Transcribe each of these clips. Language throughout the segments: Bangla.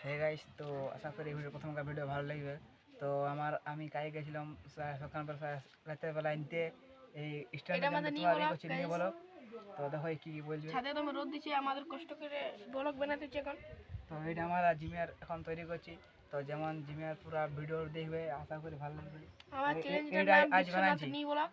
হে গাইস, তো আশা করি প্রথমকার ভিডিও ভালো লাগবে। তো আমি কাজে গেছিলাম সকালবেলা রাতের বেলা নিতে এই স্ট্যান্ডের জন্য তোমার করছি নিয়ে বলো। তো দেখো কি বলছো, ছাদে তুমি রোদ দিচ্ছে, আমাদের কষ্ট করে ব্লগ বানাতেছে এখন। তো এটা আমরা জিমের এখন তৈরি করছি। তো যেমন জিমের পুরো ভিডিও দেখবে, আশা করি ভালো লাগবে। আমার চ্যানেলটার নাম বিশ্বনাথ নি ব্লগ।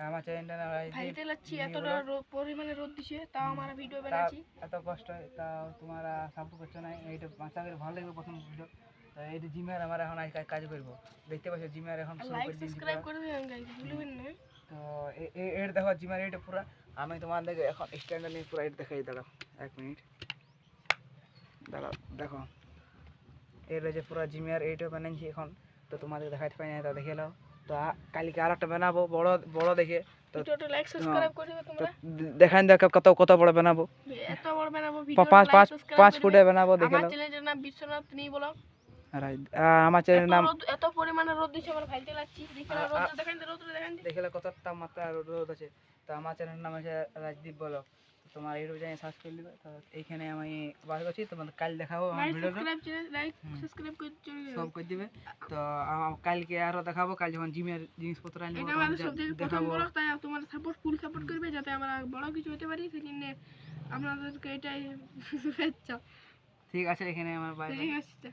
আমার চ্যানেলটা নাম ভাইতে লাগছি, এতটা পরিমাণে রোদ দিছে তাও আমরা ভিডিও বানাচ্ছি। এত কষ্ট তাও তোমরা সাপোর্ট করছো না, এইটা আশা করি ভালো লাগবে প্রথম ভিডিও। তো এই জিমের আমরা এখন কাজ করবো, দেখতে পাচ্ছ জিমের এখন লাইক সাবস্ক্রাইব করে দিবেন গাইস, ভুলবেন না। তো এর দেখো জিমের এটা পুরো আমি তোমাদেরকে এখন স্ট্যান্ডার্ড নিয়ে পুরো এটা দেখাই। দাঁড়াও 1 মিনিট, দাঁড়াও দেখো এর যে পুরো জিমের এইটা বানাচ্ছি এখন। তো তোমাদের দেখাতে পাই না, তা দেখে নাও। তো কালকে আর একটা বানাবো বড় বড় দেখে। তো ভিডিওটা লাইক সাবস্ক্রাইব করে দিবে তোমরা। দেখান দেখো কত বড় বানাবো, এত বড় বানাবো, ভিডিওটা লাইক সাবস্ক্রাইব 5 ফুটে বানাবো, দেখে নাও। আমার চ্যানেলের নাম বিশ্বনাথ নি ব্লগ। আমার চ্যানেলের নাম এত পরিমাণে রোদ দিছে, আমার ভাইতে লাগছি। দেখেন রোদটা দেখেন, রোদটা দেখেন, দেখলে কত তাপমাত্রা রোদ আছে। তো আমার চ্যানেলের নাম আছে রাজদীপ ব্লগ। তোমার ইউটিউব চ্যানেল সার্চ করে দিবে। তো এইখানে আমি বাস করছি, তোমাদের কাল দেখাবো আমার ভিডিওটা, লাইক সাবস্ক্রাইব করে সব করে দিবে। তো কালকে আরো দেখাবো, কাল যখন জিমের জিনিসপত্র আনবো এটা আমাদের সবথেকে প্রথম ব্লগ, তাই তোমার সাপোর্ট ফুল সাপোর্ট করবে যাতে আমরা বড় কিছু হতে পারি। সেজন্য আপনাদেরকে এটাই শুভেচ্ছা। ঠিক আছে, এখানে আমার বাই। ঠিক আছে।